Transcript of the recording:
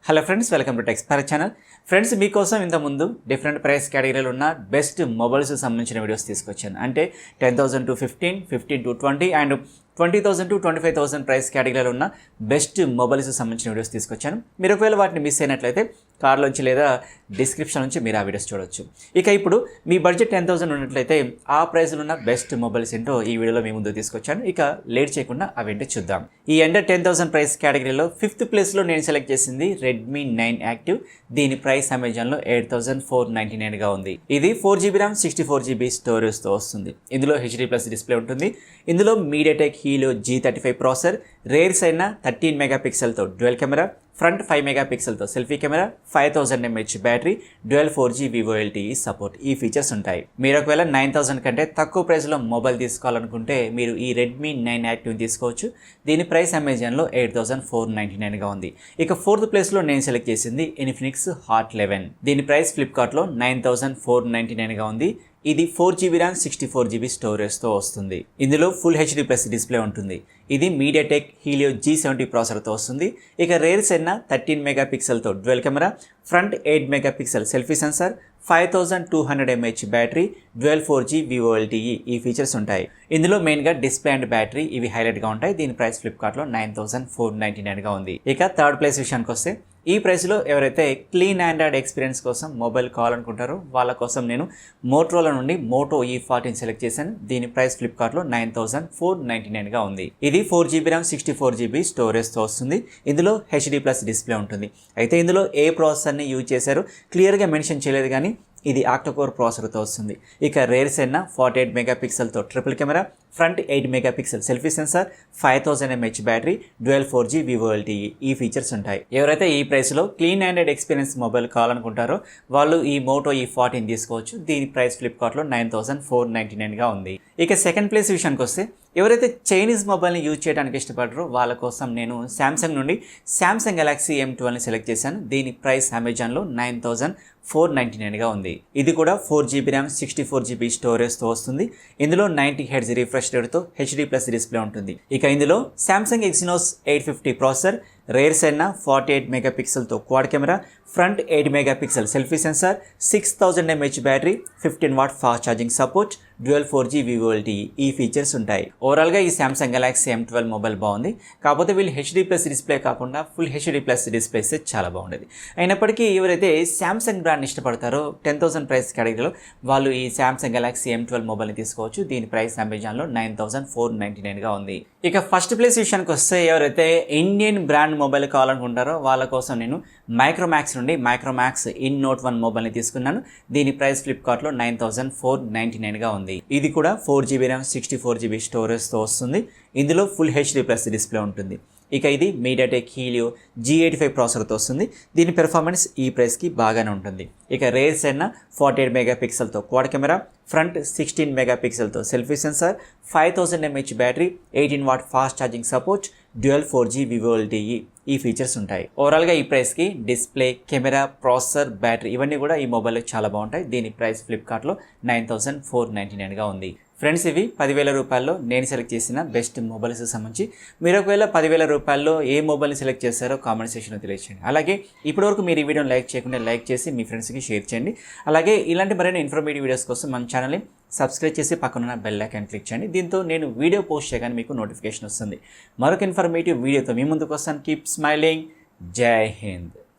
Hello friends, welcome to Sparrow channel. Friends, మీకోసం ఇంతకుముందు different price కేటగిరీలో ఉన్న బెస్ట్ మొబైల్స్ సంబంధించిన వీడియోస్ తీసుకొచ్చాను. అంటే 10,000 to 15, 15 to 20 and 20,000 to 25,000 price కేటగిరీలో ఉన్న బెస్ట్ మొబైల్స్ సంబంధించిన వీడియోస్ తీసుకొచ్చాను. మీరు ఒకవేళ వాటిని మిస్ అయినట్లయితే కార్లోంచి లేదా డిస్క్రిప్షన్ నుంచి మీరు ఆ వీడియోస్ చూడొచ్చు. ఇక ఇప్పుడు మీ బడ్జెట్ 10,000 ఉన్నట్లయితే ఆ ప్రైస్లో ఉన్న బెస్ట్ మొబైల్స్ ఏంటో ఈ వీడియోలో మీ ముందు తీసుకొచ్చాను. ఇక లేట్ చేయకుండా అవేంటో చూద్దాం. ఈ అండర్ 10,000 ప్రైస్ కేటగిరీలో 5th ప్లేస్లో నేను సెలెక్ట్ చేసింది రెడ్మీ 9 యాక్టివ్. దీని ప్రైస్ అమెజాన్లో 8,499గా ఉంది. ఇది 4GB ర్యామ్ 64GB స్టోరేజ్తో వస్తుంది. ఇందులో HD+ డిస్ప్లే ఉంటుంది. ఇందులో మీడియాటెక్ హీలో G35 ప్రాసెసర్, రేర్స్ అయిన 13 మెగాపిక్సెల్తో డ్యూయల్ కెమెరా, ఫ్రంట్ 5 మెగాపిక్సెల్తో selfie camera, 5000 mAh battery, dual 4G VO LTE support, ఈ ఫీచర్స్ ఉంటాయి. మీరు ఒకవేళ 9,000 కంటే తక్కువ ప్రైస్లో మొబైల్ తీసుకోవాలనుకుంటే మీరు ఈ రెడ్మీ 9 యాక్టివ్ని తీసుకోవచ్చు. దీని ప్రైస్ అమెజాన్లో 8,499గా ఉంది. ఇక 4th ప్లేస్లో నేను సెలెక్ట్ చేసింది ఇన్ఫినిక్స్ హాట్ 11. దీని ప్రైస్ ఫ్లిప్కార్ట్లో 9,499గా ఉంది. ఇది 4GB ర్యామ్ 64GB స్టోరేజ్తో వస్తుంది. ఇందులో ఫుల్ HD+ డిస్ప్లే ఉంటుంది. ఇది మీడియాటెక్ హీలియో G70 ప్రాసెసర్తో వస్తుంది. ఇక రేర్స్ అయిన 13 మెగాపిక్సెల్తో dual camera, front 8 megapixel selfie sensor, 5200 mAh battery, dual 4G VO LTE, ఈ ఫీచర్స్ ఉంటాయి. ఇందులో మెయిన్గా డిస్ప్లే అండ్ బ్యాటరీ ఇవి హైలైట్గా ఉంటాయి. దీని ప్రైస్ ఫ్లిప్కార్ట్లో 9,499గా ఉంది. ఇక 3rd ప్లేస్ విషయానికి వస్తే ఈ ప్రైస్లో ఎవరైతే క్లీన్ ఆండ్రాయిడ్ ఎక్స్పీరియన్స్ కోసం మొబైల్ కావాలనుకుంటారో వాళ్ళ కోసం నేను మోటరోలా నుండి మోటో E14 సెలెక్ట్ చేశాను. దీని ప్రైస్ ఫ్లిప్కార్ట్లో 9,499గా ఉంది. ఇది 4GB ర్యామ్ 64GB స్టోరేజ్తో వస్తుంది. ఇందులో HD+ డిస్ప్లే ఉంటుంది. అయితే ఇందులో ఏ ప్రాసెసర్ని యూజ్ చేశారో క్లియర్గా మెన్షన్ చేయలేదు, కానీ ఇది ఆక్టోకోర్ ప్రాసెసర్తో వస్తుంది. ఇక రేర్స్ అయిన 48 మెగాపిక్సెల్తో triple camera, front 8 megapixel selfie sensor, 5000 mAh battery, dual 4G VO LTE, ఈ ఫీచర్స్ ఉంటాయి. ఎవరైతే ఈ ప్రైస్లో క్లీన్ ఆండ్రాయిడ్ ఎక్స్పీరియన్స్ మొబైల్ కావాలనుకుంటారో వాళ్ళు ఈ మోటో E14 తీసుకోవచ్చు. దీని ప్రైస్ ఫ్లిప్కార్ట్లో 9,499గా ఉంది. ఇక 2nd ప్లేస్ విషయానికి వస్తే ఎవరైతే చైనీస్ మొబైల్ని యూజ్ చేయడానికి ఇష్టపడరో వాళ్ళ కోసం నేను శాంసంగ్ నుండి శాంసంగ్ గెలాక్సీ M12ని సెలెక్ట్ చేశాను. దీని ప్రైస్ అమెజాన్లో 9,499గా ఉంది. ఇది కూడా 4GB ర్యామ్ 64GB స్టోరేజ్తో వస్తుంది. ఇందులో 90Hz రిఫ్రెష్ రేట్తో HD+ డిస్ప్లే ఉంటుంది. ఇక ఇందులో శాంసంగ్ ఎక్సినోస్ 850 ప్రాసెసర్, రేర్స్ అయిన 48 మెగాపిక్సెల్తో quad camera, front 8 megapixel selfie sensor, 6000 mAh battery, 15W fast charging support, dual 4G VO LTE, ఈ ఫీచర్స్ ఉంటాయి. ఓవరాల్గా ఈ శాంసంగ్ గెలాక్సీ M12 మొబైల్ బాగుంది. కాకపోతే వీళ్ళు HD+ డిస్ప్లే కాకుండా ఫుల్ HD+ డిస్ప్లే ఇస్తే చాలా బాగుండేది. అయినప్పటికీ ఎవరైతే శాంసంగ్ బ్రాండ్ని ఇష్టపడతారో 10,000 ప్రైస్ కేటగిరీలో వాళ్ళు ఈ శాంసంగ్ గెలాక్సీ M12 మొబైల్ని తీసుకోవచ్చు. దీని ప్రైస్ అమెజాన్లో 9,499గా ఉంది. ఇక 1st ప్లేస్ విషయానికి వస్తే ఎవరైతే ఇండియన్ బ్రాండ్ మొబైల్ కావాలనుకుంటారో వాళ్ళ కోసం నేను మైక్రోమాక్స్ నుండి మైక్రోమాక్స్ ఇన్ నోట్ 1 మొబైల్ని తీసుకున్నాను. దీని ప్రైస్ ఫ్లిప్కార్ట్లో 9,499గా ఉంది. ఇది కూడా 4GB ర్యామ్ 64GB స్టోరేజ్తో వస్తుంది. ఇందులో ఫుల్ HD+ డిస్ప్లే ఉంటుంది. ఇక ఇది మీడియాటెక్ హీలియో G85 ప్రాసెసర్తో వస్తుంది. దీని పెర్ఫార్మెన్స్ ఈ ప్రైస్కి బాగానే ఉంటుంది. ఇక రేర్స్ అయిన 48 మెగాపిక్సెల్తో క్వాడ్ కెమెరా, ఫ్రంట్ 16 మెగాపిక్సెల్తో selfie sensor, 5000 mAh battery, 18W fast charging support, dual 4G VO LTE, ఈ ఫీచర్స్ ఉంటాయి. ఓవరాల్గా ఈ ప్రైస్కి డిస్ప్లే, కెమెరా, ప్రాసెసర్, బ్యాటరీ ఇవన్నీ కూడా ఈ మొబైల్లో చాలా బాగుంటాయి. దీని ప్రైస్ ఫ్లిప్కార్ట్లో 9,499గా ఉంది. ఫ్రెండ్స్, ఇవి 10,000 రూపాయల్లో నేను సెలెక్ట్ చేసిన బెస్ట్ మొబైల్స్ సంబంధించి. మీరు ఒకవేళ 10,000 రూపాయల్లో ఏ మొబైల్ని సెలెక్ట్ చేస్తారో కామెంట్ సెక్షన్లో తెలియచేయండి. అలాగే ఇప్పటివరకు మీరు ఈ వీడియోని లైక్ చేయకుండా లైక్ చేసి మీ ఫ్రెండ్స్కి షేర్ చేయండి. అలాగే ఇలాంటి మరిన్ని ఇన్ఫర్మేటివ్ వీడియోస్ కోసం మన ఛానల్ని సబ్స్క్రైబ్ చేసి పక్కన బెల్ ఐకాన్ క్లిక్ చేయండి. దీంతో నేను వీడియో పోస్ట్ చేయగానే మీకు నోటిఫికేషన్ వస్తుంది. మరొక ఇన్ఫర్మేటివ్ వీడియోతో మీ ముందుకు వస్తాను. Keep smiling. జై హింద్.